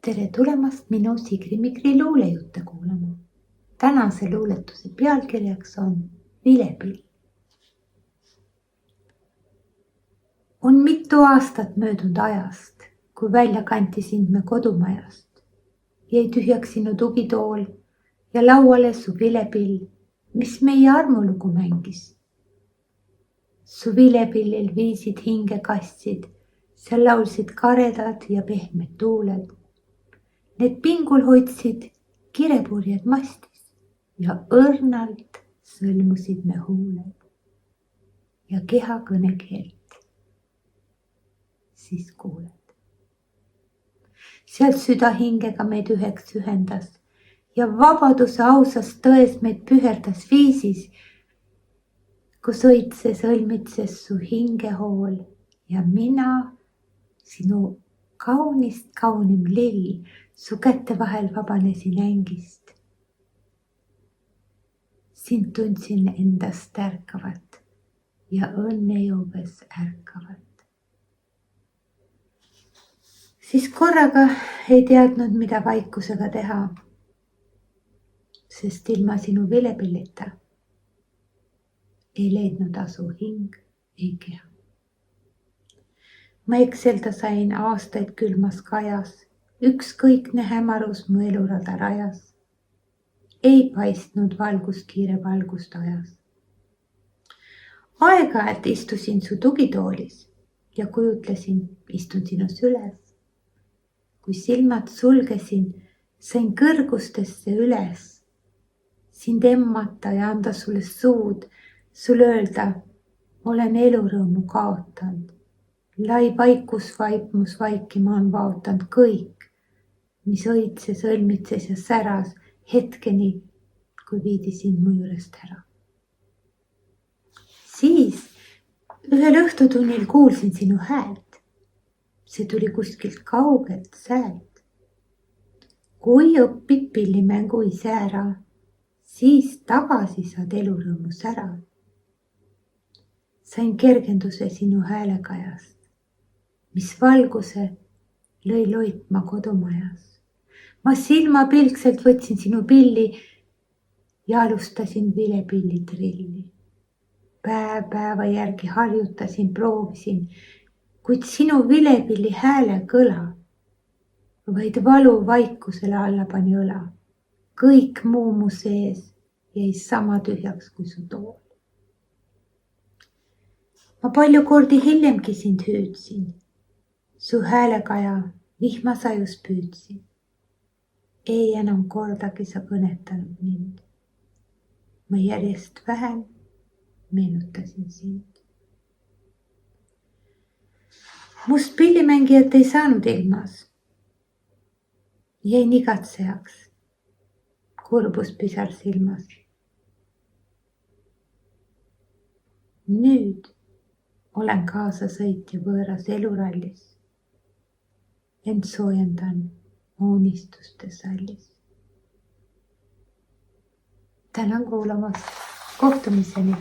Tere tulemast minu Sigri-Migri luulejutte kuulama. Tänase luuletuse pealkirjaks on Vilepill. On mitu aastat möödunud ajast, kui välja kanti sind me kodumajast. Jäi tühjaks sinu tugitool ja lauale su vilepill, mis meie armulugu mängis. Su vilepillil viisid hinge kassid, seal laulsid karedad ja pehmed tuuled. Need pingul hoidsid kirepurjed mastis ja õrnalt sõlmusid me huuled ja keha kõnekeelt siis kuuled. Sealt süda hingega meid üheks ühendas ja vabaduse ausas tões meid püherdas viisis, kus õitses õlmitses su hingehool ja mina, sinu kaunist kaunim lill, su kätte vahel vabanesin ängist. Sind tundsin endast ärkavat ja õnnejõuves ärkavat. Siis korraga ei teadnud, mida vaikusega teha, sest ilma sinu vilepillita ei leidnud asu hing ei keha. Ma ekselda sain aastaid külmas kajas, ükskõikne hämarus mu elurada rajas. Ei paistnud valguskiire valgust ajas. Aeg-ajalt istusin su tugitoolis ja kujutlesin, istun sinus üles. Kui silmad sulgesin, sain kõrgustesse üles. Sind emmata ja anda sulle suud, sul öelda, olen elurõõmu kaotanud. Lai vaikus vaipmus vaikima on vaotanud kõik, mis õitses, õlmitses ja säras hetkeni, kui viidi sind mu juurest ära. Siis ühel õhtutunnil kuulsin sinu häält. See tuli kuskilt kaugelt säält. Kui õpid pillimängu ise ära, siis tagasi saad elurõõmu sära. Sain kergenduse sinu häälekajast, mis valguse lõi loitma kodumajas. Ma silmapilkselt võtsin sinu pilli ja alustasin vilepilli trilli. Päev päeva järgi harjutasin, proovisin, kuid sinu vilepilli hääle kõla, vaid valu vaikusele alla pani õla. Kõik muu mu sees jäi sama tühjaks kui su tool. Ma palju kordi hiljemgi sind hüüdsin, su häälekaja vihmasajus püüdsin. Ei enam kordagi sa kõnetanud mind. Ma järjest vähem meenutasin sind. Must pillimängijat ei saanud ilmas. Jäin igatsejaks, kurbus pisar silmas. Nüüd olen kaasasõitja võõras elurallis. Ent soojendan unistuste sallis. Tänan kuulamast. Kohtumiseni.